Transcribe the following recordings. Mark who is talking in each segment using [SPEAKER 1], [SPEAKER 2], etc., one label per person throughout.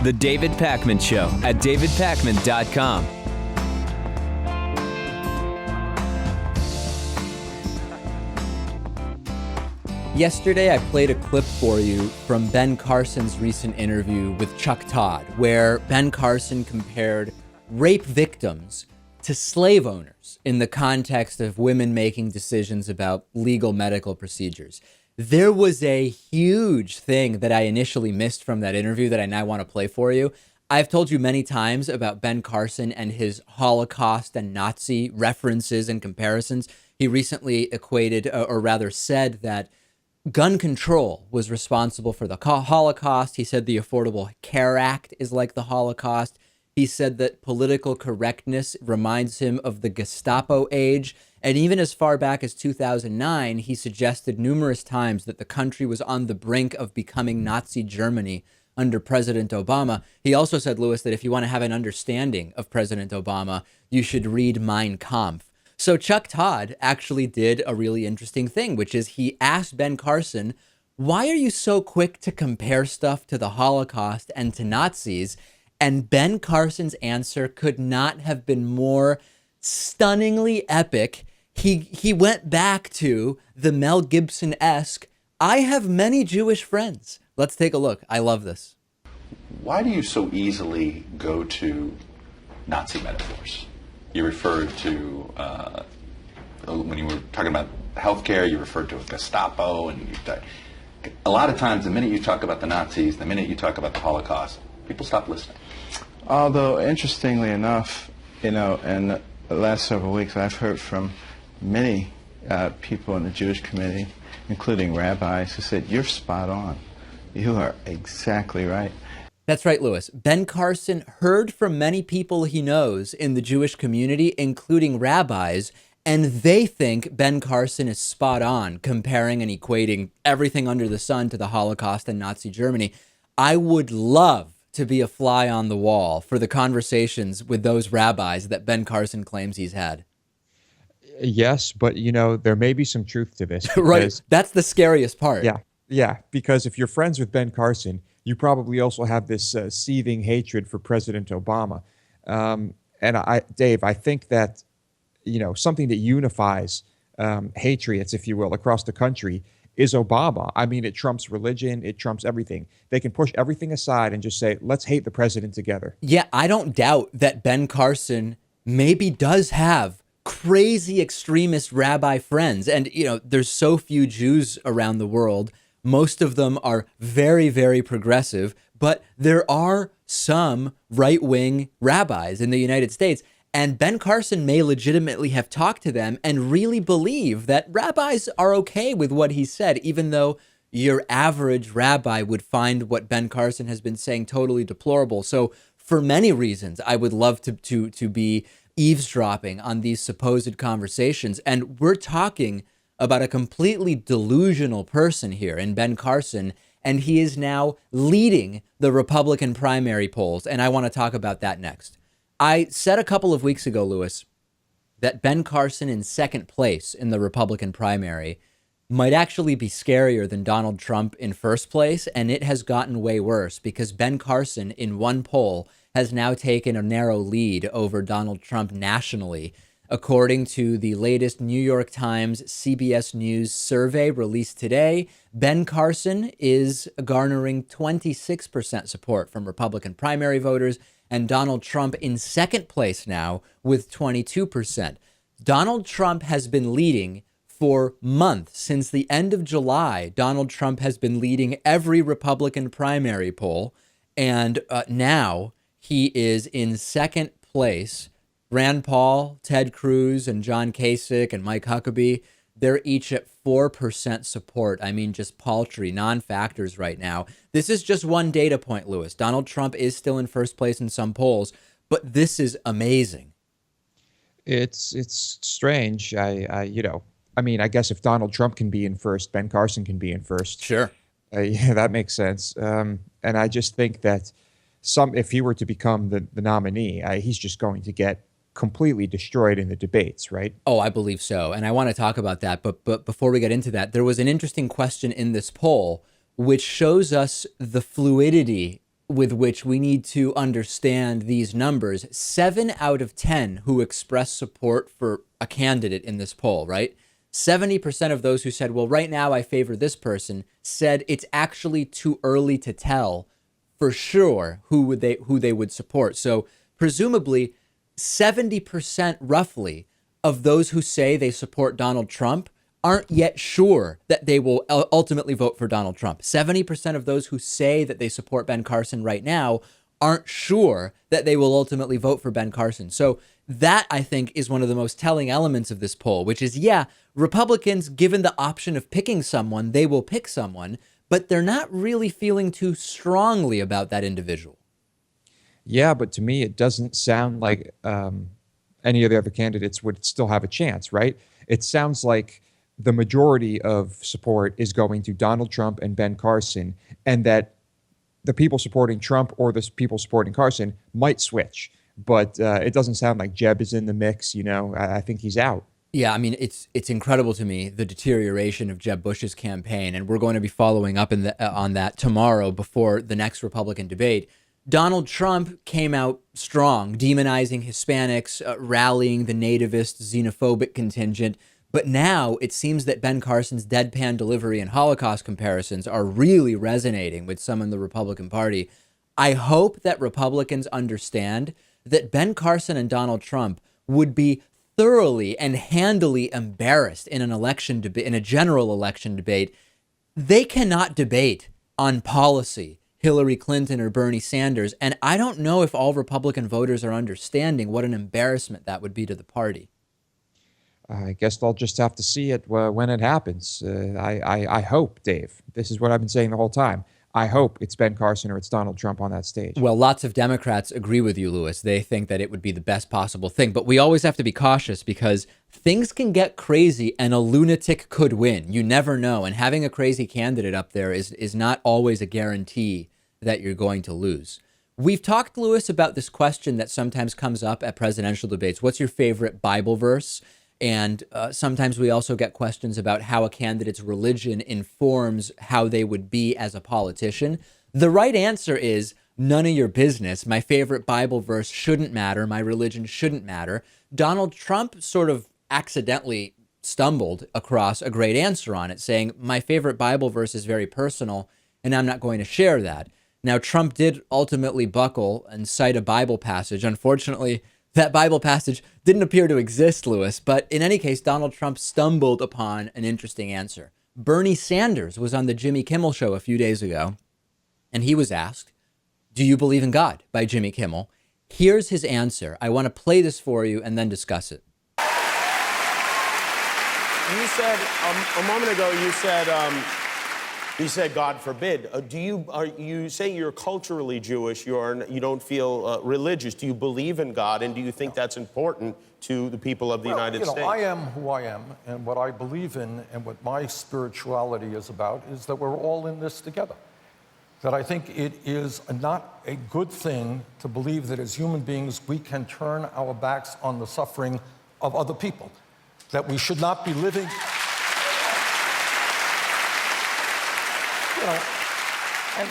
[SPEAKER 1] The David Pakman Show at davidpakman.com.
[SPEAKER 2] Yesterday, I played a clip for you from Ben Carson's recent interview with Chuck Todd, where Ben Carson compared rape victims to slave owners in the context of women making decisions about legal medical procedures. There was a huge thing that I initially missed from that interview that I now want to play for you. I've told you many times about Ben Carson and his Holocaust and Nazi references and comparisons. He recently equated, or rather said, that gun control was responsible for the Holocaust. He said the Affordable Care Act is like the Holocaust. He said that political correctness reminds him of the Gestapo age. And even as far back as 2009, he suggested numerous times that the country was on the brink of becoming Nazi Germany under President Obama. He also said, Lewis, that if you want to have an understanding of President Obama, you should read Mein Kampf. So Chuck Todd actually did a really interesting thing, which is he asked Ben Carson, why are you so quick to compare stuff to the Holocaust and to Nazis? And Ben Carson's answer could not have been more stunningly epic. He went back to the Mel Gibson-esque, I have many Jewish friends. Let's take a look. I love this.
[SPEAKER 3] Why do you so easily go to Nazi metaphors? You referred to, when you were talking about healthcare, you referred to a Gestapo, and a lot of times the minute you talk about the Nazis, the minute you talk about the Holocaust, people stop listening.
[SPEAKER 4] Although, interestingly enough, in the last several weeks, I've heard from many people in the Jewish community, including rabbis, who said, you're spot on. You are exactly right.
[SPEAKER 2] That's right, Lewis. Ben Carson heard from many people he knows in the Jewish community, including rabbis, and they think Ben Carson is spot on, comparing and equating everything under the sun to the Holocaust and Nazi Germany. I would love to be a fly on the wall for the conversations with those rabbis that Ben Carson claims he's had.
[SPEAKER 5] Yes, but, there may be some truth to this.
[SPEAKER 2] Right. That's the scariest part.
[SPEAKER 5] Yeah, because if you're friends with Ben Carson, you probably also have this seething hatred for President Obama. Dave, I think that, something that unifies patriots, if you will, across the country is Obama. I mean, it trumps religion. It trumps everything. They can push everything aside and just say, let's hate the president together. Yeah,
[SPEAKER 2] I don't doubt that Ben Carson maybe does have crazy extremist rabbi friends. And, there's so few Jews around the world. Most of them are very, very progressive, but there are some right-wing rabbis in the United States. And Ben Carson may legitimately have talked to them and really believe that rabbis are okay with what he said, even though your average rabbi would find what Ben Carson has been saying totally deplorable. So for many reasons, I would love to be eavesdropping on these supposed conversations. And we're talking about a completely delusional person here in Ben Carson, and he is now leading the Republican primary polls. And I want to talk about that next. I said a couple of weeks ago, Lewis, that Ben Carson in second place in the Republican primary might actually be scarier than Donald Trump in first place. And it has gotten way worse because Ben Carson in one poll has now taken a narrow lead over Donald Trump nationally. According to the latest New York Times CBS News survey released today, Ben Carson is garnering 26% support from Republican primary voters, and Donald Trump in second place now with 22%. Donald Trump has been leading for months. Since the end of July, Donald Trump has been leading every Republican primary poll, and now he is in second place. Rand Paul, Ted Cruz, and John Kasich and Mike Huckabee, they're each at 4% support. I mean, just paltry, non-factors right now. This is just one data point, Lewis. Donald Trump is still in first place in some polls, but this is amazing.
[SPEAKER 5] It's strange. I guess if Donald Trump can be in first, Ben Carson can be in first.
[SPEAKER 2] Sure.
[SPEAKER 5] Yeah, that makes sense. And I just think that if he were to become the nominee, he's just going to get completely destroyed in the debates, right?
[SPEAKER 2] Oh, I believe so. And I want to talk about that. But before we get into that, there was an interesting question in this poll, which shows us the fluidity with which we need to understand these numbers. 7 out of 10 who expressed support for a candidate in this poll, right? 70% of those who said, well, right now I favor this person, said it's actually too early to tell for sure who they would support. So presumably 70% roughly of those who say they support Donald Trump aren't yet sure that they will ultimately vote for Donald Trump. 70% of those who say that they support Ben Carson right now aren't sure that they will ultimately vote for Ben Carson. So that, I think, is one of the most telling elements of this poll, which is, yeah, Republicans, given the option of picking someone, they will pick someone, but they're not really feeling too strongly about that individual.
[SPEAKER 5] Yeah, but to me, it doesn't sound like any of the other candidates would still have a chance, right? It sounds like the majority of support is going to Donald Trump and Ben Carson, and that the people supporting Trump or the people supporting Carson might switch. But it doesn't sound like Jeb is in the mix. I think he's out.
[SPEAKER 2] Yeah, I mean, it's incredible to me, the deterioration of Jeb Bush's campaign, and we're going to be following up on that tomorrow before the next Republican debate. Donald Trump came out strong, demonizing Hispanics, rallying the nativist, xenophobic contingent. But now it seems that Ben Carson's deadpan delivery and Holocaust comparisons are really resonating with some in the Republican Party. I hope that Republicans understand that Ben Carson and Donald Trump would be thoroughly and handily embarrassed in an election debate, in a general election debate. They cannot debate on policy, Hillary Clinton or Bernie Sanders. And I don't know if all Republican voters are understanding what an embarrassment that would be to the party.
[SPEAKER 5] I guess they'll just have to see it when it happens. I hope, Dave, this is what I've been saying the whole time. I hope it's Ben Carson or it's Donald Trump on that stage.
[SPEAKER 2] Well, lots of Democrats agree with you, Lewis. They think that it would be the best possible thing. But we always have to be cautious because things can get crazy and a lunatic could win. You never know. And having a crazy candidate up there is not always a guarantee that you're going to lose. We've talked, Lewis, about this question that sometimes comes up at presidential debates. What's your favorite Bible verse? And sometimes we also get questions about how a candidate's religion informs how they would be as a politician. The right answer is none of your business. My favorite Bible verse shouldn't matter. My religion shouldn't matter. Donald Trump sort of accidentally stumbled across a great answer on it, saying, my favorite Bible verse is very personal, and I'm not going to share that. Now, Trump did ultimately buckle and cite a Bible passage. Unfortunately, that Bible passage didn't appear to exist, Lewis, but in any case, Donald Trump stumbled upon an interesting answer. Bernie Sanders was on the Jimmy Kimmel show a few days ago, and he was asked, do you believe in God, by Jimmy Kimmel? Here's his answer. I want to play this for you and then discuss it.
[SPEAKER 6] You said, a moment ago, you said, God forbid. Are you saying you're culturally Jewish? You don't feel religious. Do you believe in God, and do you think that's important to the people of the United States?
[SPEAKER 7] I am who I am, and what I believe in, and what my spirituality is about, is that we're all in this together. That I think it is not a good thing to believe that as human beings we can turn our backs on the suffering of other people. That we should not be living.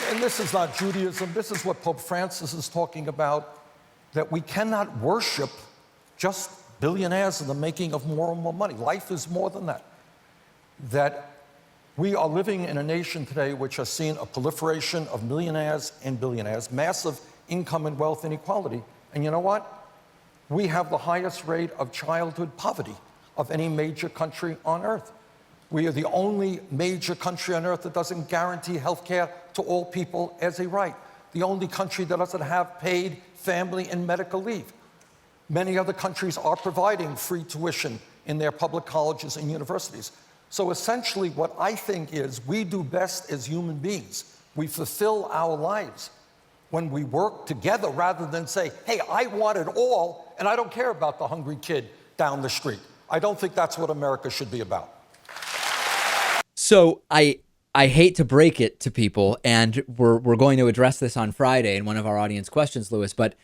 [SPEAKER 7] And this is not Judaism. This is what Pope Francis is talking about, that we cannot worship just billionaires in the making of more and more money. Life is more than that. That we are living in a nation today which has seen a proliferation of millionaires and billionaires, massive income and wealth inequality. And you know what? We have the highest rate of childhood poverty of any major country on earth. We are the only major country on earth that doesn't guarantee health care to all people as a right. The only country that doesn't have paid family and medical leave. Many other countries are providing free tuition in their public colleges and universities. So essentially what I think is we do best as human beings. We fulfill our lives when we work together rather than say, hey, I want it all and I don't care about the hungry kid down the street. I don't think that's what America should be about.
[SPEAKER 2] So I hate to break it to people, and we're going to address this on Friday in one of our audience questions, Lewis, but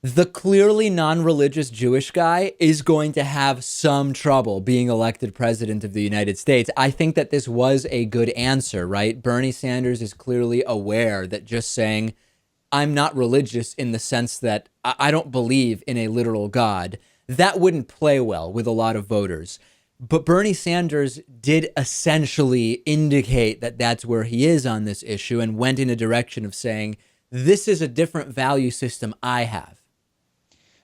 [SPEAKER 2] the clearly non-religious Jewish guy is going to have some trouble being elected president of the United States. I think that this was a good answer, right? Bernie Sanders is clearly aware that just saying, I'm not religious in the sense that I don't believe in a literal God, that wouldn't play well with a lot of voters. But Bernie Sanders did essentially indicate that that's where he is on this issue and went in a direction of saying, this is a different value system I have.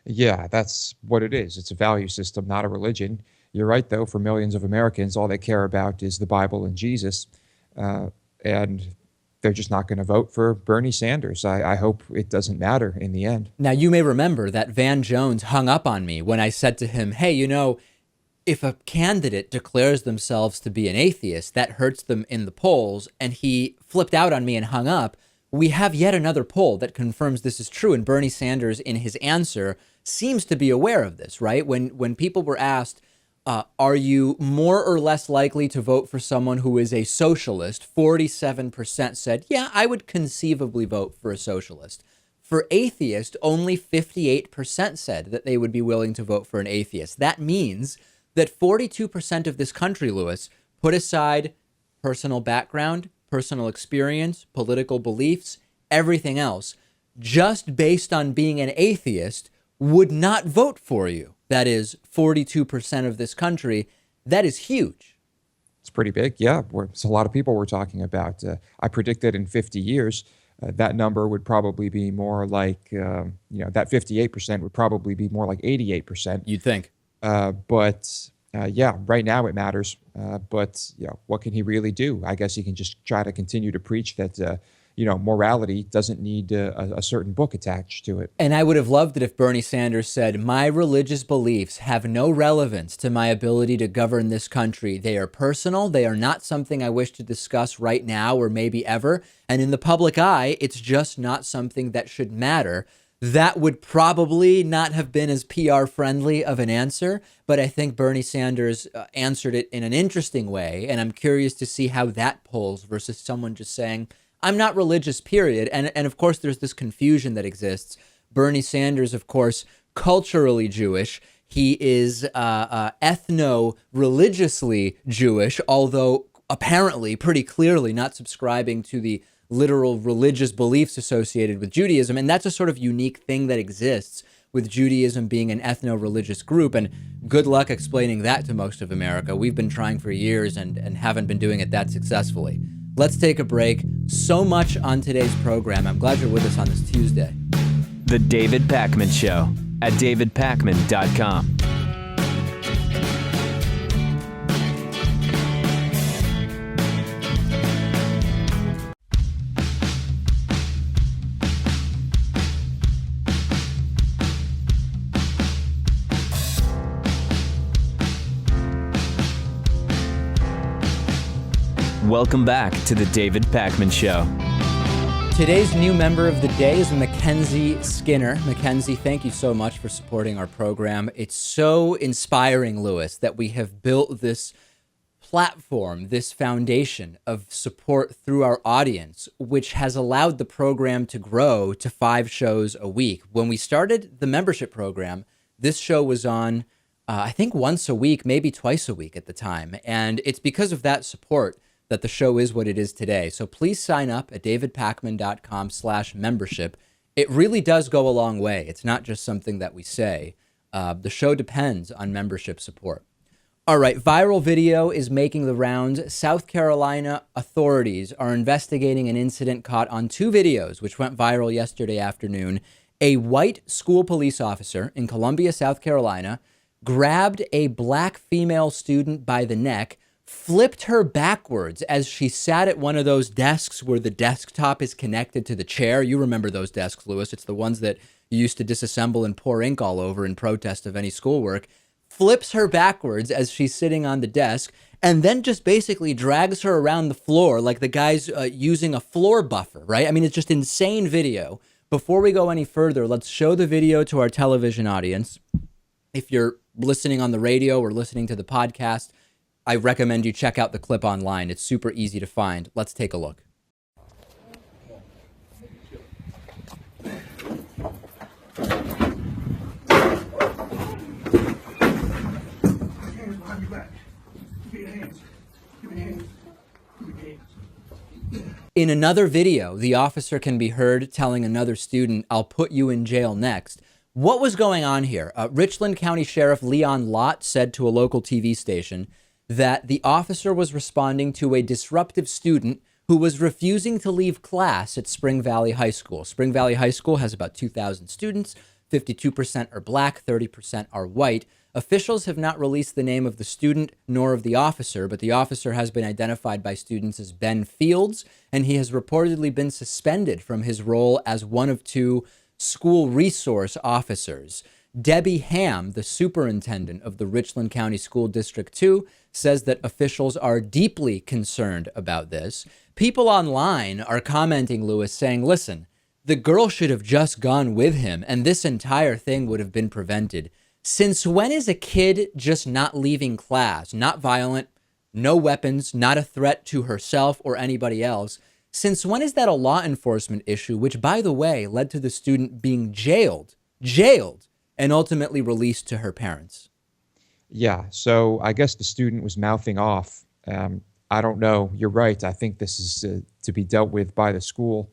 [SPEAKER 5] Yeah, that's what it is. It's a value system, not a religion. You're right, though. For millions of Americans, all they care about is the Bible and Jesus. And they're just not going to vote for Bernie Sanders. I hope it doesn't matter in the end.
[SPEAKER 2] Now, you may remember that Van Jones hung up on me when I said to him, hey, you know, if a candidate declares themselves to be an atheist, that hurts them in the polls. And he flipped out on me and hung up. We have yet another poll that confirms this is true. And Bernie Sanders, in his answer, seems to be aware of this, right? When people were asked, are you more or less likely to vote for someone who is a socialist? 47% said, yeah, I would conceivably vote for a socialist. For atheist, only 58% said that they would be willing to vote for an atheist. That means that 42% of this country, Lewis, put aside personal background, personal experience, political beliefs, everything else, just based on being an atheist, would not vote for you. That is 42% of this country. That is huge.
[SPEAKER 5] It's pretty big. Yeah, it's a lot of people we're talking about. I predict that in 50 years, that number would probably be more like, that 58% would probably be more like 88%.
[SPEAKER 2] You'd think.
[SPEAKER 5] But right now it matters. But what can he really do? I guess he can just try to continue to preach that, morality doesn't need a certain book attached to it.
[SPEAKER 2] And I would have loved it if Bernie Sanders said, my religious beliefs have no relevance to my ability to govern this country. They are personal. They are not something I wish to discuss right now or maybe ever. And in the public eye, it's just not something that should matter. That would probably not have been as PR friendly of an answer, but I think Bernie Sanders answered it in an interesting way. And I'm curious to see how that polls versus someone just saying, I'm not religious, period. And of course, there's this confusion that exists. Bernie Sanders, of course, culturally Jewish. He is ethno-religiously Jewish, although apparently pretty clearly not subscribing to the literal religious beliefs associated with Judaism. And that's a sort of unique thing that exists with Judaism being an ethno-religious group. And good luck explaining that to most of America. We've been trying for years and haven't been doing it that successfully. Let's take a break. So much on today's program. I'm glad you're with us on this Tuesday.
[SPEAKER 1] The David Pakman Show at davidpakman.com. Welcome back to the David Pakman Show.
[SPEAKER 2] Today's new member of the day is Mackenzie Skinner. Mackenzie, thank you so much for supporting our program. It's so inspiring, Lewis, that we have built this platform, this foundation of support through our audience, which has allowed the program to grow to 5 shows a week. When we started the membership program, this show was on, I think once a week, maybe twice a week at the time. And it's because of that support that the show is what it is today. So please sign up at davidpakman.com/membership. It really does go a long way. It's not just something that we say. The show depends on membership support. All right, viral video is making the rounds. South Carolina authorities are investigating an incident caught on 2 videos, which went viral yesterday afternoon. A white school police officer in Columbia, South Carolina, grabbed a black female student by the neck, flipped her backwards as she sat at one of those desks where the desktop is connected to the chair. You remember those desks, Lewis. It's the ones that you used to disassemble and pour ink all over in protest of any schoolwork. Flips her backwards as she's sitting on the desk, and then just basically drags her around the floor like the guy's using a floor buffer, right? I mean, it's just insane video. Before we go any further, let's show the video to our television audience. If you're listening on the radio or listening to the podcast, I recommend you check out the clip online. It's super easy to find. Let's take a look. In another video, the officer can be heard telling another student, "I'll put you in jail next." What was going on here? Richland County Sheriff Leon Lott said to a local TV station that the officer was responding to a disruptive student who was refusing to leave class at Spring Valley High School. Spring Valley High School has about 2,000 students. 52% are black, 30% are white. Officials have not released the name of the student nor of the officer, but the officer has been identified by students as Ben Fields, and he has reportedly been suspended from his role as one of 2 school resource officers. Debbie Ham, the superintendent of the Richland County School District 2, says that officials are deeply concerned about this. People online are commenting, Lewis, saying, listen, the girl should have just gone with him and this entire thing would have been prevented. Since when is a kid just not leaving class, not violent, no weapons, not a threat to herself or anybody else? Since when is that a law enforcement issue, which, by the way, led to the student being jailed, and ultimately released to her parents?
[SPEAKER 5] Yeah, so I guess the student was mouthing off. I don't know. You're right. I think this is to be dealt with by the school.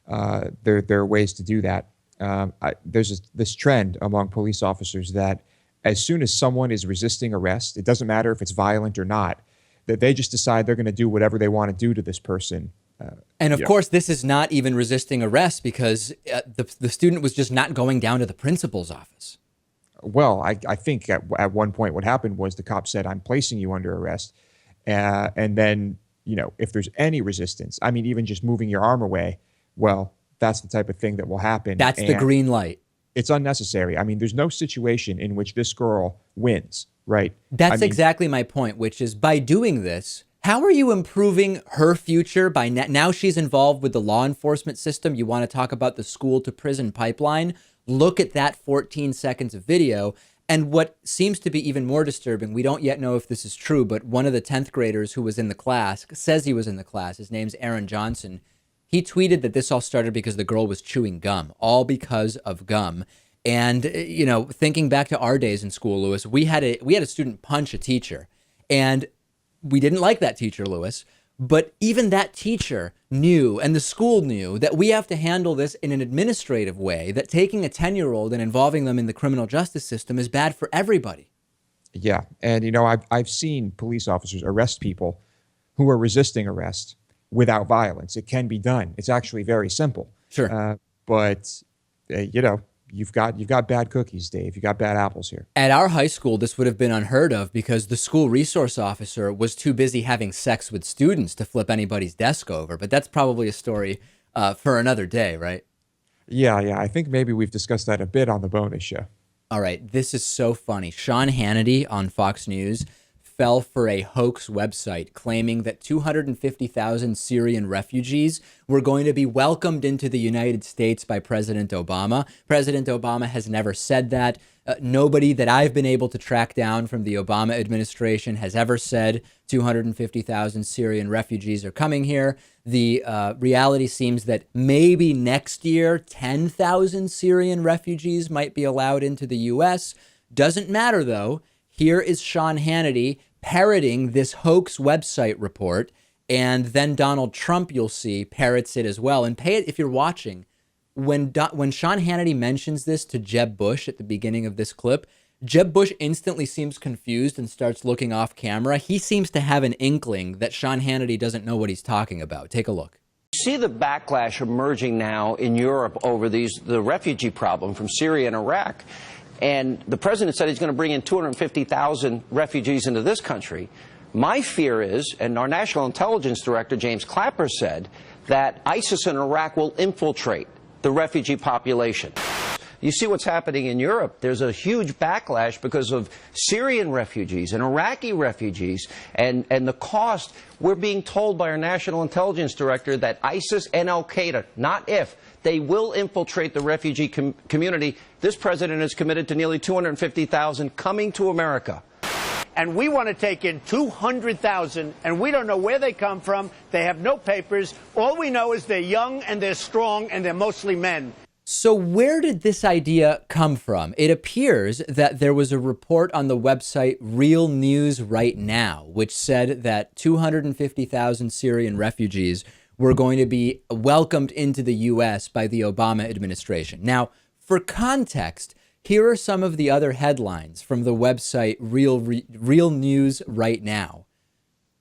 [SPEAKER 5] There are ways to do that. There's this trend among police officers that as soon as someone is resisting arrest, it doesn't matter if it's violent or not, that they just decide they're going to do whatever they want to do to this person.
[SPEAKER 2] And of course, this is not even resisting arrest because the student was just not going down to the principal's office.
[SPEAKER 5] Well, I think at one point what happened was the cop said, "I'm placing you under arrest." And then, if there's any resistance, I mean, even just moving your arm away, well, that's the type of thing that will happen.
[SPEAKER 2] That's the green light.
[SPEAKER 5] It's unnecessary. I mean, there's no situation in which this girl wins, right?
[SPEAKER 2] That's exactly my point, which is by doing this, how are you improving her future by now she's involved with the law enforcement system? You want to talk about the school to prison pipeline? Look at that 14 seconds of video. And what seems to be even more disturbing, we don't yet know if this is true, but one of the 10th graders who was in the class, says he was in the class, his name's Aaron Johnson. He tweeted that this all started because the girl was chewing gum, all because of gum. And, thinking back to our days in school, Lewis, we had a student punch a teacher, and we didn't like that teacher, Lewis, but even that teacher knew, and the school knew, that we have to handle this in an administrative way, that taking a 10-year-old and involving them in the criminal justice system is bad for everybody.
[SPEAKER 5] Yeah. And, I've seen police officers arrest people who are resisting arrest without violence. It can be done. It's actually very simple.
[SPEAKER 2] Sure.
[SPEAKER 5] But you've got bad cookies, Dave. You got bad apples here.
[SPEAKER 2] At our high school, this would have been unheard of because the school resource officer was too busy having sex with students to flip anybody's desk over. But that's probably a story for another day, right?
[SPEAKER 5] Yeah. I think maybe we've discussed that a bit on the bonus show.
[SPEAKER 2] All right. This is so funny. Sean Hannity on Fox News fell for a hoax website claiming that 250,000 Syrian refugees were going to be welcomed into the United States by President Obama. President Obama has never said that. Nobody that I've been able to track down from the Obama administration has ever said 250,000 Syrian refugees are coming here. The reality seems that maybe next year, 10,000 Syrian refugees might be allowed into the U.S. Doesn't matter, though. Here is Sean Hannity parroting this hoax website report, and then Donald Trump, you'll see, parrots it as well. And pay it if you're watching. When Sean Hannity mentions this to Jeb Bush at the beginning of this clip, Jeb Bush instantly seems confused and starts looking off camera. He seems to have an inkling that Sean Hannity doesn't know what he's talking about. Take a look.
[SPEAKER 8] See the backlash emerging now in Europe over the refugee problem from Syria and Iraq. And the president said he's going to bring in 250,000 refugees into this country. My fear is, and our National Intelligence Director, James Clapper, said that ISIS in Iraq will infiltrate the refugee population. You see what's happening in Europe. There's a huge backlash because of Syrian refugees and Iraqi refugees and the cost. We're being told by our National Intelligence Director that ISIS and Al-Qaeda, not if, they will infiltrate the refugee community. This president is committed to nearly 250,000 coming to America.
[SPEAKER 9] And we want to take in 200,000, and we don't know where they come from. They have no papers. All we know is they're young and they're strong and they're mostly men.
[SPEAKER 2] So where did this idea come from? It appears that there was a report on the website Real News Right Now, which said that 250,000 Syrian refugees were going to be welcomed into the U.S. by the Obama administration. Now, for context, here are some of the other headlines from the website Real News Right Now.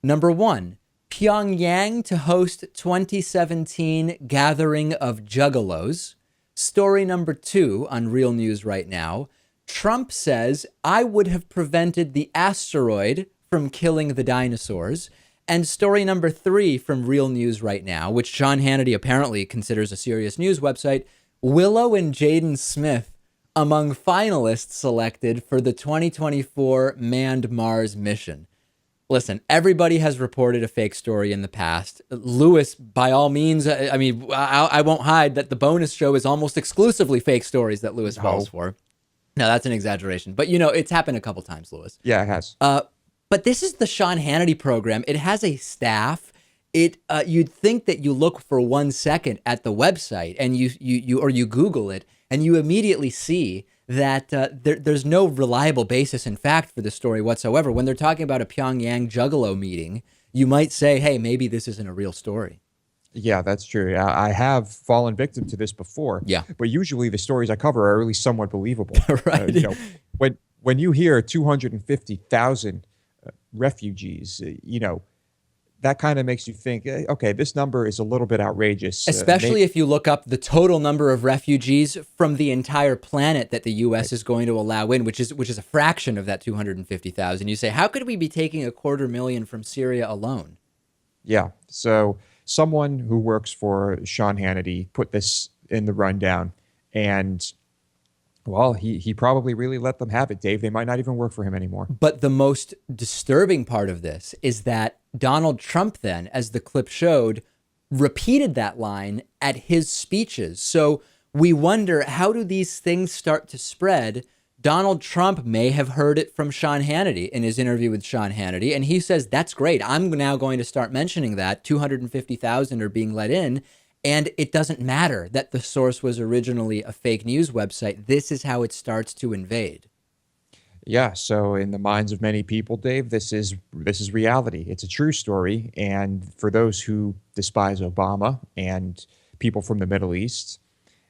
[SPEAKER 2] Number one, Pyongyang to host 2017 gathering of juggalos. Story number two on Real News Right Now, Trump says, I would have prevented the asteroid from killing the dinosaurs. And story number three from Real News Right Now, which Sean Hannity apparently considers a serious news website, Willow and Jaden Smith among finalists selected for the 2024 manned Mars mission. Listen, everybody has reported a fake story in the past. Lewis, by all means, I won't hide that the bonus show is almost exclusively fake stories that Lewis falls for. No, that's an exaggeration. But, it's happened a couple times, Lewis.
[SPEAKER 5] Yeah, it has.
[SPEAKER 2] But this is the Sean Hannity program. It has a staff. You'd think that you look for 1 second at the website and you Google it, and you immediately see that there's no reliable basis in fact for the story whatsoever. When they're talking about a Pyongyang juggalo meeting, you might say, hey, maybe this isn't a real story.
[SPEAKER 5] Yeah, that's true. I have fallen victim to this before.
[SPEAKER 2] Yeah.
[SPEAKER 5] But usually the stories I cover are at least somewhat believable.
[SPEAKER 2] Right.
[SPEAKER 5] When you hear 250,000 refugees, that kind of makes you think, okay, this number is a little bit outrageous.
[SPEAKER 2] Especially if you look up the total number of refugees from the entire planet that the U.S. is going to allow in, which is a fraction of that 250,000. You say, how could we be taking 250,000 from Syria alone?
[SPEAKER 5] Yeah. So someone who works for Sean Hannity put this in the rundown, and well, he probably really let them have it, Dave. They might not even work for him anymore.
[SPEAKER 2] But the most disturbing part of this is that Donald Trump then, as the clip showed, repeated that line at his speeches. So we wonder, how do these things start to spread? Donald Trump may have heard it from Sean Hannity in his interview with Sean Hannity, and he says, that's great. I'm now going to start mentioning that 250,000 are being let in. And it doesn't matter that the source was originally a fake news website. This is how it starts to invade.
[SPEAKER 5] Yeah, so in the minds of many people, Dave, this is reality. It's a true story. And for those who despise Obama and people from the Middle East,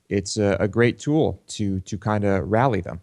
[SPEAKER 5] it's a great tool to kind of rally them.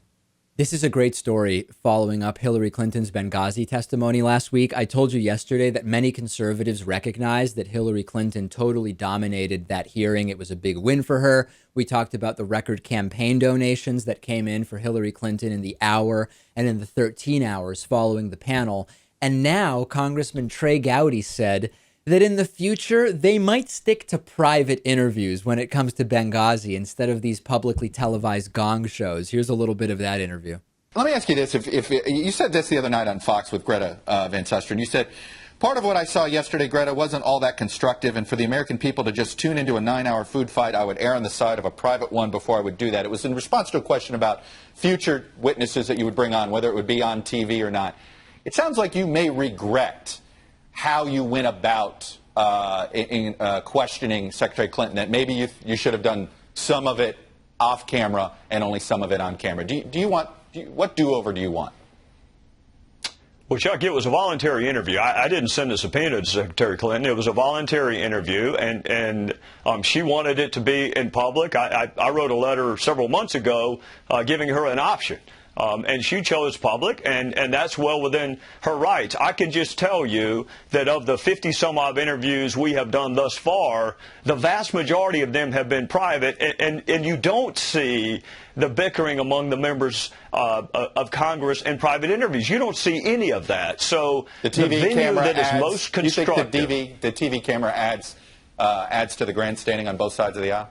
[SPEAKER 2] This is a great story following up Hillary Clinton's Benghazi testimony last week. I told you yesterday that many conservatives recognize that Hillary Clinton totally dominated that hearing. It was a big win for her. We talked about the record campaign donations that came in for Hillary Clinton in the hour and in the 13 hours following the panel. And now Congressman Trey Gowdy said that in the future, they might stick to private interviews when it comes to Benghazi instead of these publicly televised gong shows. Here's a little bit of that interview.
[SPEAKER 10] Let me ask you this. If you said this the other night on Fox with Greta Van Susteren, you said, part of what I saw yesterday, Greta, wasn't all that constructive, and for the American people to just tune into a 9-hour food fight, I would err on the side of a private one before I would do that. It was in response to a question about future witnesses that you would bring on, whether it would be on TV or not. It sounds like you may regret how you went about questioning Secretary Clinton, that maybe you should have done some of it off camera and only some of it on camera. What do-over do you want?
[SPEAKER 11] Well, Chuck, it was a voluntary interview. I didn't send a subpoena to Secretary Clinton. It was a voluntary interview, and she wanted it to be in public. I wrote a letter several months ago giving her an option. And she chose public, and that's well within her rights. I can just tell you that of the 50-some-odd interviews we have done thus far, the vast majority of them have been private, and you don't see the bickering among the members of Congress in private interviews. You don't see any of that. So
[SPEAKER 10] the TV camera
[SPEAKER 11] that
[SPEAKER 10] adds,
[SPEAKER 11] is most constructive.
[SPEAKER 10] You think the TV camera adds to the grandstanding on both sides of the aisle?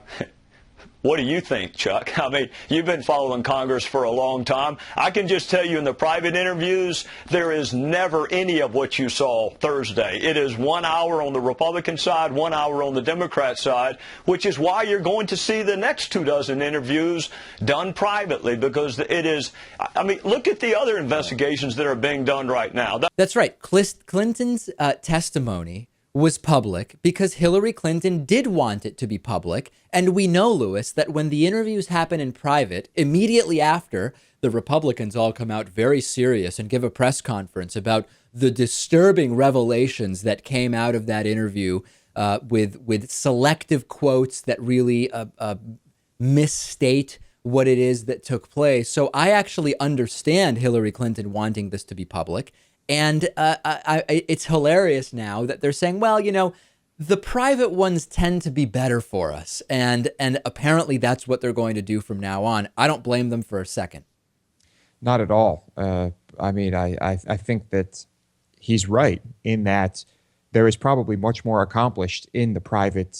[SPEAKER 11] What do you think, Chuck? I mean, you've been following Congress for a long time. I can just tell you in the private interviews, there is never any of what you saw Thursday. It is 1 hour on the Republican side, 1 hour on the Democrat side, which is why you're going to see the next 24 interviews done privately, because it is, I mean, look at the other investigations that are being done right now.
[SPEAKER 2] That's right. Clinton's testimony was public because Hillary Clinton did want it to be public. And we know, Lewis, that when the interviews happen in private, immediately after, the Republicans all come out very serious and give a press conference about the disturbing revelations that came out of that interview with selective quotes that really misstate what it is that took place. So I actually understand Hillary Clinton wanting this to be public. And it's hilarious now that they're saying, well, the private ones tend to be better for us. And apparently that's what they're going to do from now on. I don't blame them for a second.
[SPEAKER 5] Not at all. I mean, I think that he's right in that there is probably much more accomplished in the private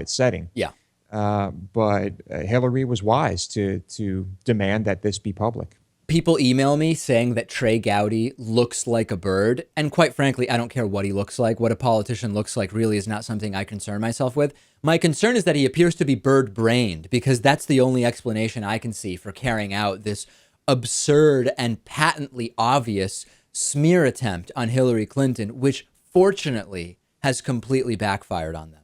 [SPEAKER 5] setting.
[SPEAKER 2] Yeah.
[SPEAKER 5] But Hillary was wise to demand that this be public.
[SPEAKER 2] People email me saying that Trey Gowdy looks like a bird. And quite frankly, I don't care what he looks like. What a politician looks like really is not something I concern myself with. My concern is that he appears to be bird-brained, because that's the only explanation I can see for carrying out this absurd and patently obvious smear attempt on Hillary Clinton, which fortunately has completely backfired on them.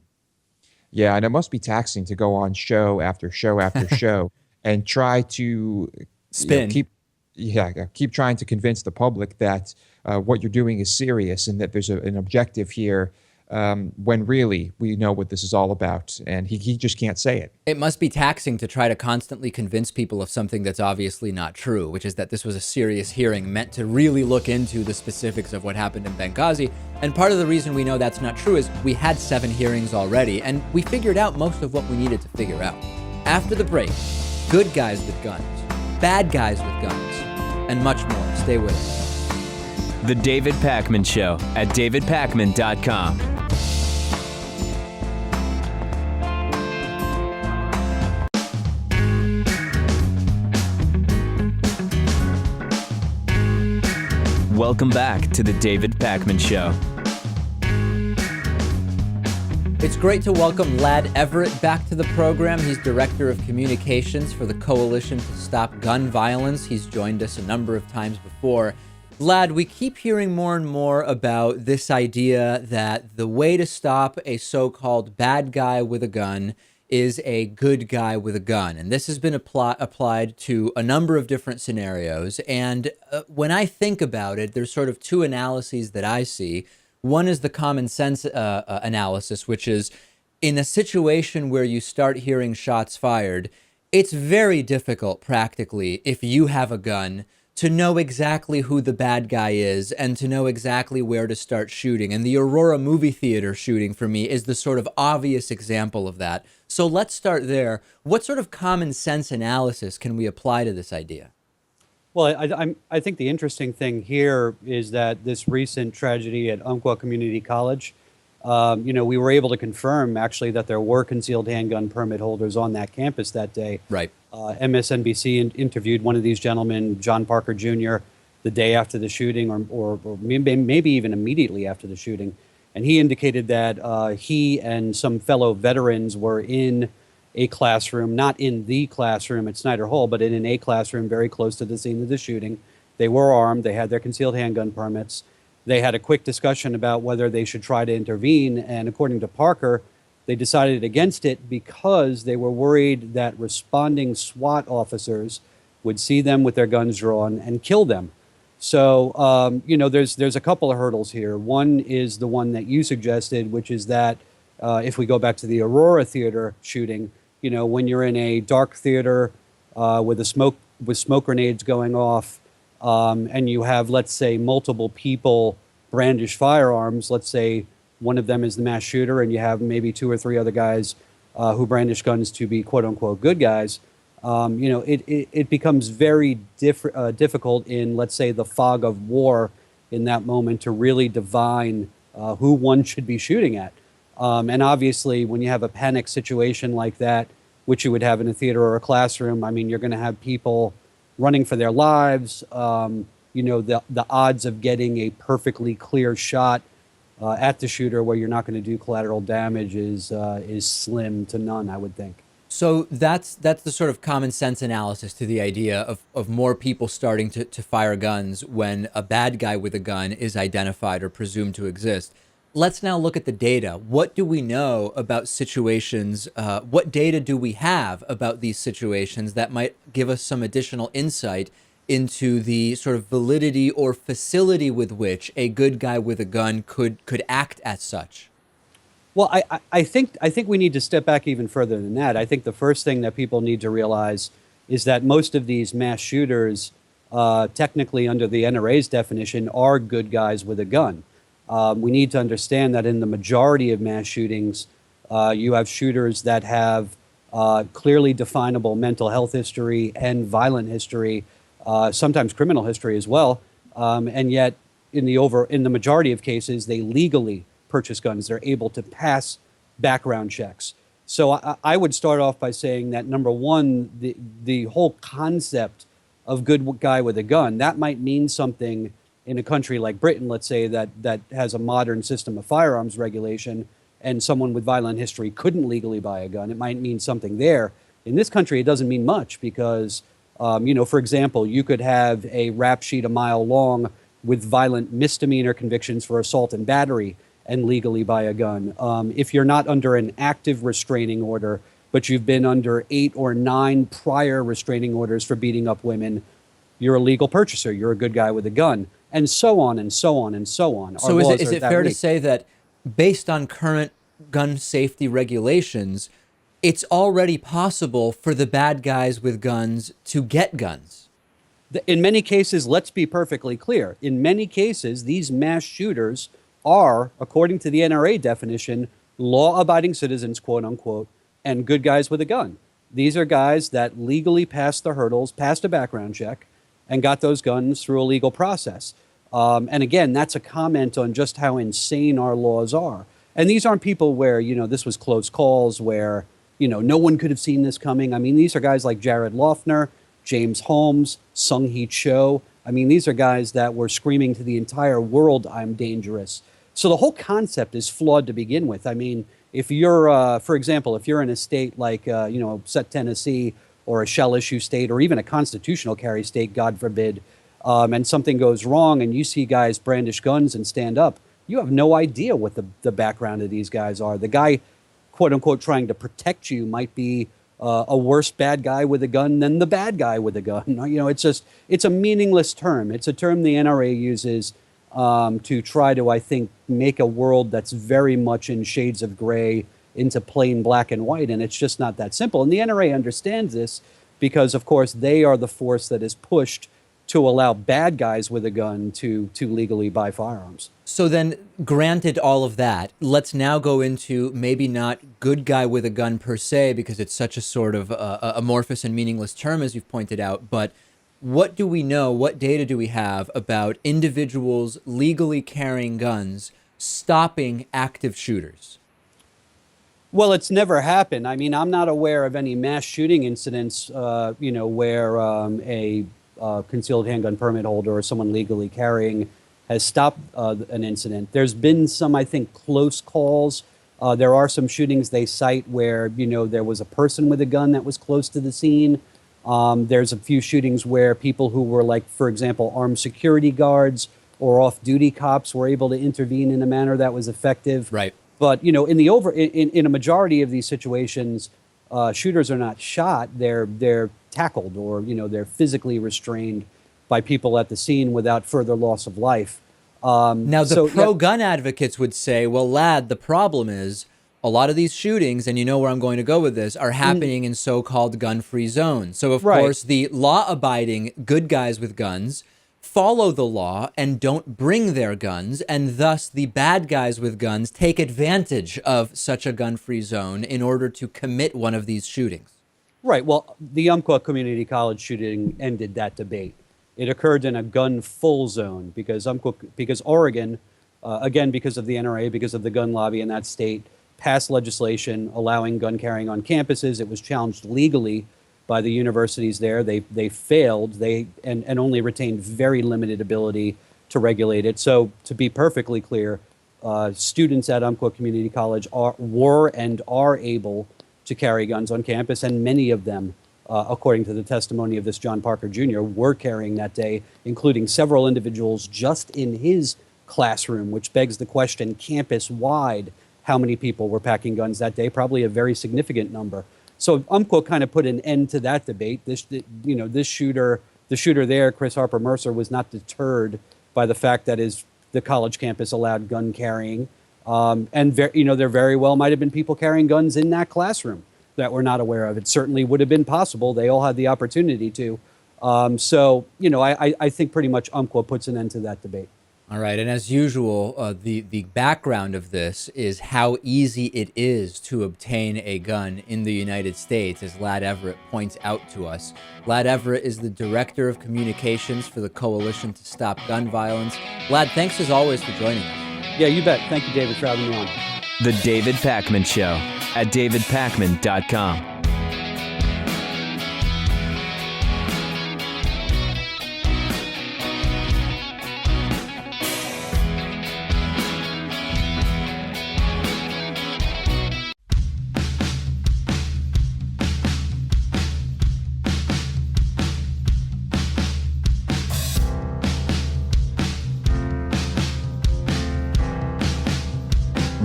[SPEAKER 5] Yeah, and it must be taxing to go on show after show after show and try to
[SPEAKER 2] spin.
[SPEAKER 5] Keep trying to convince the public that what you're doing is serious and that there's an objective here, when really we know what this is all about, and he just can't say it.
[SPEAKER 2] It must be taxing to try to constantly convince people of something that's obviously not true, which is that this was a serious hearing meant to really look into the specifics of what happened in Benghazi. And part of the reason we know that's not true is we had 7 hearings already, and we figured out most of what we needed to figure out. After the break, good guys with guns, bad guys with guns, and much more. Stay with us.
[SPEAKER 1] The David Pakman Show at davidpakman.com. Welcome back to the David Pakman Show.
[SPEAKER 2] It's great to welcome Lad Everitt back to the program. He's Director of Communications for the Coalition to Stop Gun Violence. He's joined us a number of times before. Lad, we keep hearing more and more about this idea that the way to stop a so-called bad guy with a gun is a good guy with a gun. And this has been applied to a number of different scenarios. And when I think about it, there's sort of 2 analyses that I see. One is the common sense analysis, which is in a situation where you start hearing shots fired, it's very difficult practically, if you have a gun, to know exactly who the bad guy is and to know exactly where to start shooting. And the Aurora movie theater shooting for me is the sort of obvious example of that. So let's start there. What sort of common sense analysis can we apply to this idea?
[SPEAKER 12] Well, I think the interesting thing here is that this recent tragedy at Umpqua Community College, we were able to confirm actually that there were concealed handgun permit holders on that campus that day.
[SPEAKER 2] Right.
[SPEAKER 12] MSNBC interviewed one of these gentlemen, John Parker Jr., the day after the shooting, or maybe even immediately after the shooting, and he indicated that he and some fellow veterans were in a classroom, not in the classroom at Snyder Hall, but in a classroom very close to the scene of the shooting. They were armed. They had their concealed handgun permits. They had a quick discussion about whether they should try to intervene. And according to Parker, they decided against it because they were worried that responding SWAT officers would see them with their guns drawn and kill them. So, there's a couple of hurdles here. One is the one that you suggested, which is that if we go back to the Aurora Theater shooting, when you're in a dark theater with smoke grenades going off, and you have, let's say, multiple people brandish firearms, let's say one of them is the mass shooter, and you have maybe 2 or 3 other guys who brandish guns to be quote unquote good guys, it becomes very difficult in, let's say, the fog of war in that moment to really divine who one should be shooting at. And obviously, when you have a panic situation like that, which you would have in a theater or a classroom, I mean, you're going to have people running for their lives. The odds of getting a perfectly clear shot at the shooter where you're not going to do collateral damage is slim to none, I would think.
[SPEAKER 2] So that's the sort of common sense analysis to the idea of more people starting to fire guns when a bad guy with a gun is identified or presumed to exist. Let's now look at the data. What do we know about situations? What data do we have about these situations that might give us some additional insight into the sort of validity or facility with which a good guy with a gun could act as such?
[SPEAKER 12] Well, I think we need to step back even further than that. I think the first thing that people need to realize is that most of these mass shooters, technically under the NRA's definition, are good guys with a gun. We need to understand that in the majority of mass shootings, you have shooters that have clearly definable mental health history and violent history, sometimes criminal history as well, and yet in the majority of cases, they legally purchase guns. They're able to pass background checks. So I would start off by saying that, number one, the whole concept of good guy with a gun, that might mean something in a country like Britain, let's say, that has a modern system of firearms regulation, and someone with violent history couldn't legally buy a gun. It might mean something there. In this country, it doesn't mean much because, for example, you could have a rap sheet a mile long with violent misdemeanor convictions for assault and battery and legally buy a gun. If you're not under an active restraining order, but you've been under 8 or 9 prior restraining orders for beating up women, you're a legal purchaser. You're a good guy with a gun, and so on and so on and so on.
[SPEAKER 2] So is it fair to say that based on current gun safety regulations, it's already possible for the bad guys with guns to get guns?
[SPEAKER 12] In many cases, let's be perfectly clear. In many cases, these mass shooters are, according to the NRA definition, law-abiding citizens, quote unquote, and good guys with a gun. These are guys that legally passed the hurdles, passed a background check, and got those guns through a legal process. And again, that's a comment on just how insane our laws are. And these aren't people where, this was close calls, where, no one could have seen this coming. I mean, these are guys like Jared Loughner, James Holmes, Sung Hee Cho. I mean, these are guys that were screaming to the entire world, I'm dangerous. So the whole concept is flawed to begin with. I mean, if you're, for example, if you're in a state like, set Tennessee, or a shell issue state, or even a constitutional carry state, God forbid, and something goes wrong and you see guys brandish guns and stand up, you have no idea what the background of these guys are. The guy, quote unquote, trying to protect you might be a worse bad guy with a gun than the bad guy with a gun. It's a meaningless term. It's a term the NRA uses to try to, I think, make a world that's very much in shades of gray into plain black and white, and it's just not that simple. And the NRA understands this because, of course, they are the force that is pushed to allow bad guys with a gun to legally buy firearms.
[SPEAKER 2] So then, granted all of that, let's now go into maybe not good guy with a gun per se, because it's such a sort of amorphous and meaningless term, as you've pointed out, but what do we know, what data do we have about individuals legally carrying guns stopping active shooters?
[SPEAKER 12] Well, it's never happened. I mean, I'm not aware of any mass shooting incidents, where a concealed handgun permit holder or someone legally carrying has stopped an incident. There's been some, I think, close calls. There are some shootings they cite where, there was a person with a gun that was close to the scene. There's a few shootings where people who were, like, for example, armed security guards or off-duty cops were able to intervene in a manner that was effective.
[SPEAKER 2] Right.
[SPEAKER 12] But, in a majority of these situations, shooters are not shot. They're tackled, or, they're physically restrained by people at the scene without further loss of life.
[SPEAKER 2] Now, the pro-gun advocates would say, well, lad, the problem is a lot of these shootings, and you know where I'm going to go with this, are happening in so-called gun-free zones. So, of course, the law-abiding good guys with guns follow the law and don't bring their guns, and thus the bad guys with guns take advantage of such a gun-free zone in order to commit one of these shootings.
[SPEAKER 12] Right. Well, the Umpqua Community College shooting ended that debate. It occurred in a gun-full zone because Oregon, again, because of the NRA, because of the gun lobby in that state, passed legislation allowing gun carrying on campuses. It was challenged legally by the universities there. They failed. And only retained very limited ability to regulate it. So to be perfectly clear, students at Umpqua Community College were and are able to carry guns on campus, and many of them, according to the testimony of this John Parker Jr., were carrying that day, including several individuals just in his classroom, which begs the question, campus-wide, how many people were packing guns that day? Probably a very significant number. So Umpqua kind of put an end to that debate. The shooter there, Chris Harper Mercer, was not deterred by the fact that the college campus allowed gun carrying. And there very well might have been people carrying guns in that classroom that we're not aware of. It certainly would have been possible. They all had the opportunity to. I think pretty much Umpqua puts an end to that debate.
[SPEAKER 2] All right, and as usual, the background of this is how easy it is to obtain a gun in the United States, as Lad Everitt points out to us. Lad Everitt is the Director of Communications for the Coalition to Stop Gun Violence. Lad, thanks as always for joining us.
[SPEAKER 12] Yeah, you bet. Thank you, David, for having me on.
[SPEAKER 1] The David Pakman Show at davidpakman.com.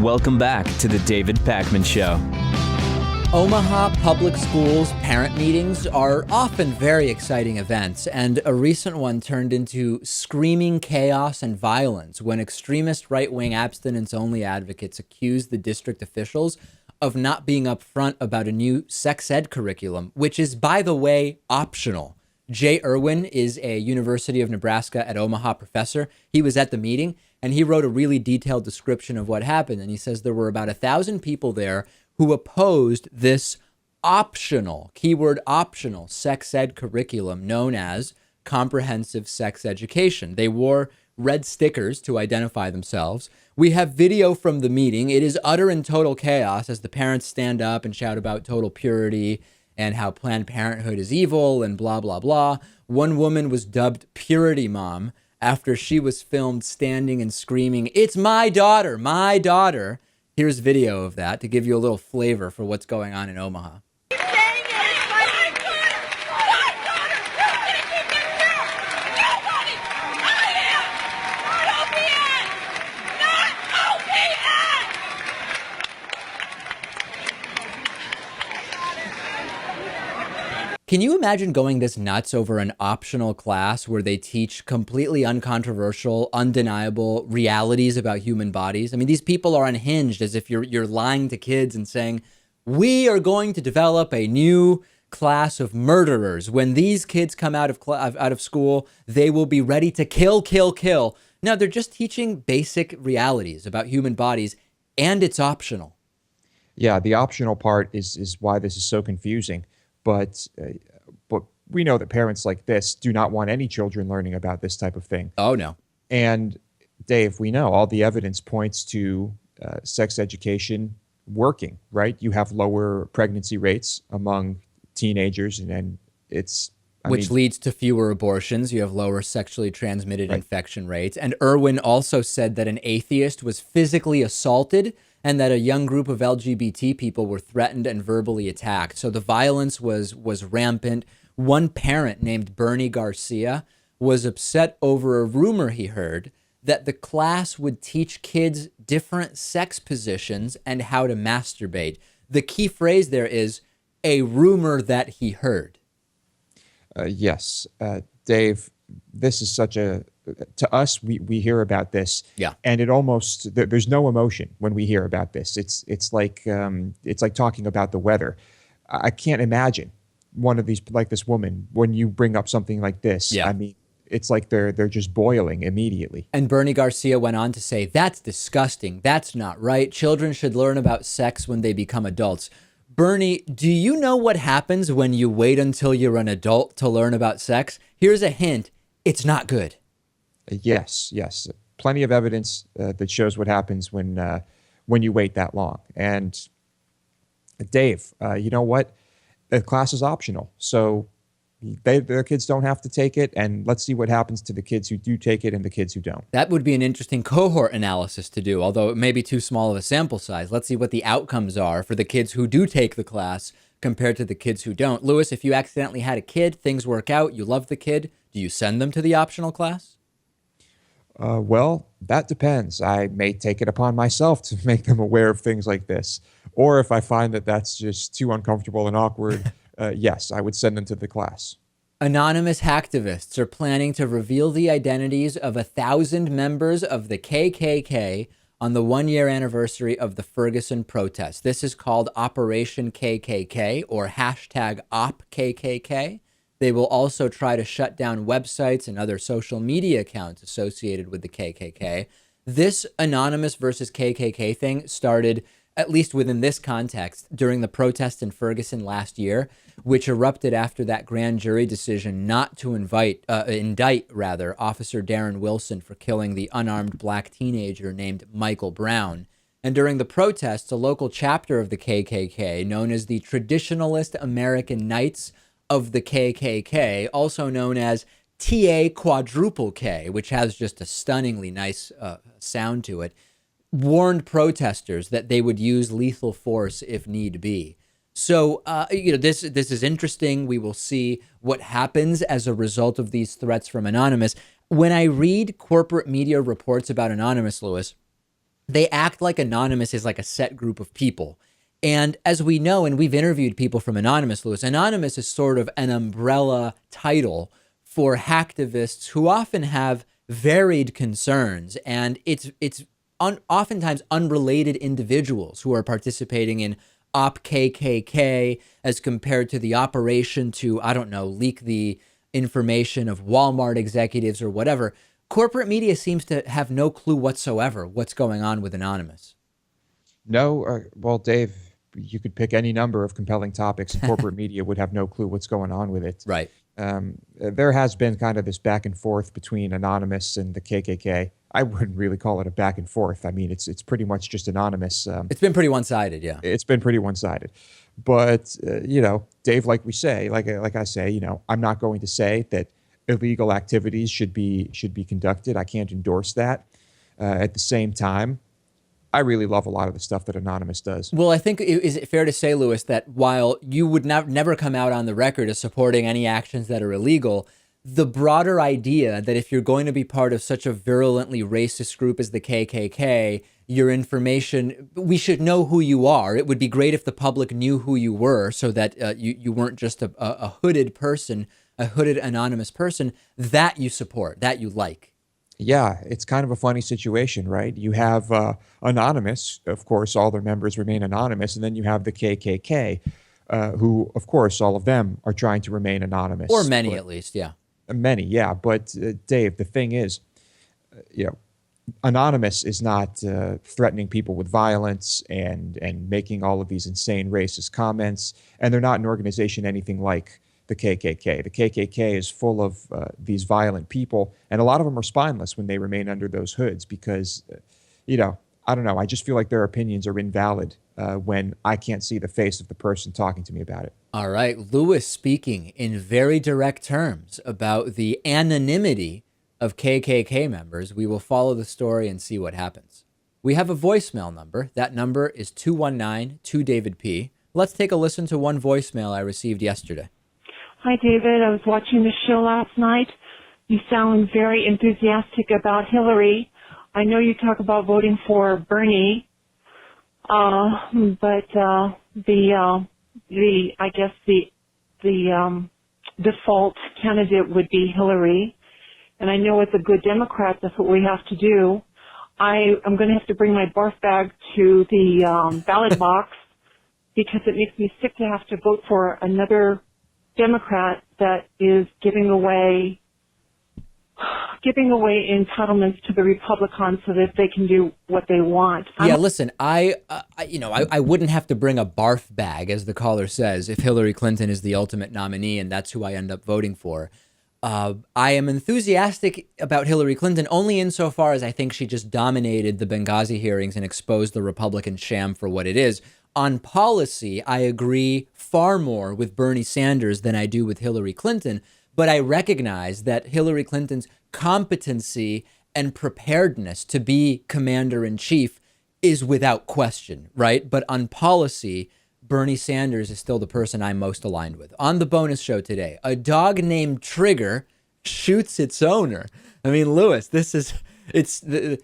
[SPEAKER 1] Welcome back to the David Pakman Show.
[SPEAKER 2] Omaha Public Schools parent meetings are often very exciting events, and a recent one turned into screaming chaos and violence when extremist right-wing abstinence-only advocates accused the district officials of not being upfront about a new sex ed curriculum, which is, by the way, optional. Jay Irwin is a University of Nebraska at Omaha professor. He was at the meeting, and he wrote a really detailed description of what happened. And he says there were about 1,000 people there who opposed this optional, keyword optional, sex ed curriculum known as comprehensive sex education. They wore red stickers to identify themselves. We have video from the meeting. It is utter and total chaos as the parents stand up and shout about total purity and how Planned Parenthood is evil and blah, blah, blah. One woman was dubbed Purity Mom after she was filmed standing and screaming, "It's my daughter, my daughter." Here's video of that to give you a little flavor for what's going on in Omaha. Can you imagine going this nuts over an optional class where they teach completely uncontroversial, undeniable realities about human bodies? I mean, these people are unhinged, as if you're lying to kids and saying, we are going to develop a new class of murderers. When these kids come out of school, they will be ready to kill, kill, kill. No, they're just teaching basic realities about human bodies, and it's optional.
[SPEAKER 5] Yeah, the optional part is why this is so confusing. But we know that parents like this do not want any children learning about this type of thing.
[SPEAKER 2] Oh, no.
[SPEAKER 5] And Dave, we know all the evidence points to sex education working, right? You have lower pregnancy rates among teenagers, and it's...
[SPEAKER 2] Which leads to fewer abortions. You have lower sexually transmitted infection rates. And Irwin also said that an atheist was physically assaulted and that a young group of LGBT people were threatened and verbally attacked. So the violence was rampant. One parent named Bernie Garcia was upset over a rumor he heard that the class would teach kids different sex positions and how to masturbate. The key phrase there is a rumor that he heard.
[SPEAKER 5] Yes, Dave, this is such a... To us, we hear about this, and it almost there's no emotion when we hear about this. It's like talking about the weather. I can't imagine one of these, like this woman, when you bring up something like this.
[SPEAKER 2] Yeah.
[SPEAKER 5] I mean, it's like they're just boiling immediately.
[SPEAKER 2] And Bernie Garcia went on to say, "That's disgusting. That's not right. Children should learn about sex when they become adults." Bernie, do you know what happens when you wait until you're an adult to learn about sex? Here's a hint: it's not good.
[SPEAKER 5] Yes. Plenty of evidence that shows what happens when you wait that long. And Dave, you know what? The class is optional, so their kids don't have to take it. And let's see what happens to the kids who do take it and the kids who don't.
[SPEAKER 2] That would be an interesting cohort analysis to do, although it may be too small of a sample size. Let's see what the outcomes are for the kids who do take the class compared to the kids who don't. Lewis, if you accidentally had a kid, things work out, you love the kid, do you send them to the optional class?
[SPEAKER 5] Well, that depends. I may take it upon myself to make them aware of things like this. Or if I find that that's just too uncomfortable and awkward, yes, I would send them to the class.
[SPEAKER 2] Anonymous hacktivists are planning to reveal the identities of 1,000 members of the KKK on the 1-year anniversary of the Ferguson protests. This is called Operation KKK or hashtag OpKKK. They will also try to shut down websites and other social media accounts associated with the KKK. This anonymous versus KKK thing started, at least within this context, during the protest in Ferguson last year, which erupted after that grand jury decision not to indict Officer Darren Wilson for killing the unarmed black teenager named Michael Brown. And during the protests, a local chapter of the KKK, known as the Traditionalist American Knights of the KKK, also known as TA quadruple K, which has just a stunningly nice sound to it, warned protesters that they would use lethal force if need be. So, this is interesting. We will see what happens as a result of these threats from Anonymous. When I read corporate media reports about Anonymous, Lewis, they act like Anonymous is like a set group of people. And as we know, and we've interviewed people from Anonymous, Lewis, Anonymous is sort of an umbrella title for hacktivists who often have varied concerns, and it's oftentimes unrelated individuals who are participating in OpKKK as compared to the operation to, I don't know, leak the information of Walmart executives or whatever. Corporate media seems to have no clue whatsoever what's going on with Anonymous.
[SPEAKER 5] No, well, Dave, you could pick any number of compelling topics, and corporate media would have no clue what's going on with it.
[SPEAKER 2] Right.
[SPEAKER 5] There has been kind of this back and forth between Anonymous and the KKK. I wouldn't really call it a back and forth. I mean, it's pretty much just Anonymous.
[SPEAKER 2] It's been pretty one-sided, yeah.
[SPEAKER 5] It's been pretty one-sided. But, Dave, like I say, I'm not going to say that illegal activities should be conducted. I can't endorse that. At the same time, I really love a lot of the stuff that Anonymous does.
[SPEAKER 2] Well, I think, is it fair to say, Lewis, that while you would never come out on the record as supporting any actions that are illegal, the broader idea that if you're going to be part of such a virulently racist group as the KKK, your information, we should know who you are. It would be great if the public knew who you were so that you weren't just a hooded person, a hooded anonymous person that you support, that you like.
[SPEAKER 5] Yeah, it's kind of a funny situation, right? You have Anonymous, of course, all their members remain anonymous, and then you have the KKK, who, of course, all of them are trying to remain anonymous.
[SPEAKER 2] Or many, at least, yeah.
[SPEAKER 5] Many, yeah. But, Dave, the thing is, Anonymous is not threatening people with violence and making all of these insane racist comments, and they're not an organization anything like the KKK. The KKK is full of these violent people, and a lot of them are spineless when they remain under those hoods because, I don't know. I just feel like their opinions are invalid when I can't see the face of the person talking to me about it.
[SPEAKER 2] All right. Lewis speaking in very direct terms about the anonymity of KKK members. We will follow the story and see what happens. We have a voicemail number. That number is 219-2-DAVID-P. Let's take a listen to one voicemail I received yesterday.
[SPEAKER 13] Hi, David. I was watching the show last night. You sound very enthusiastic about Hillary. I know you talk about voting for Bernie, but I guess the default candidate would be Hillary. And I know as a good Democrat, that's what we have to do. I'm going to have to bring my barf bag to the ballot box because it makes me sick to have to vote for another Democrat that is giving away entitlements to the Republicans so that they can do what they want.
[SPEAKER 2] Listen, I wouldn't have to bring a barf bag, as the caller says, if Hillary Clinton is the ultimate nominee and that's who I end up voting for. I am enthusiastic about Hillary Clinton only insofar as I think she just dominated the Benghazi hearings and exposed the Republican sham for what it is. On policy, I agree far more with Bernie Sanders than I do with Hillary Clinton, but I recognize that Hillary Clinton's competency and preparedness to be commander-in-chief is without question, right? But on policy, Bernie Sanders is still the person I'm most aligned with. On the bonus show today, a dog named Trigger shoots its owner. I mean, Lewis, it's the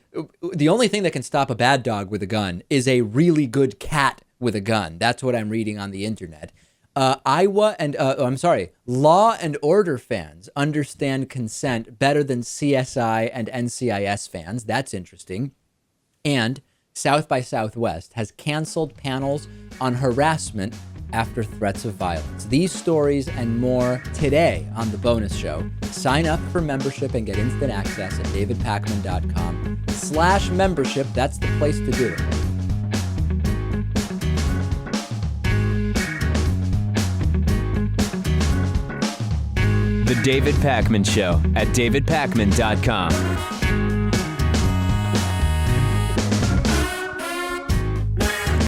[SPEAKER 2] only thing that can stop a bad dog with a gun is a really good cat with a gun. That's what I'm reading on the internet. Law and Order fans understand consent better than CSI and NCIS fans. That's interesting. And South by Southwest has canceled panels on harassment after threats of violence. These stories and more today on The Bonus Show. Sign up for membership and get instant access at davidpakman.com/membership. That's the place to do it.
[SPEAKER 1] The David Pakman Show at davidpakman.com.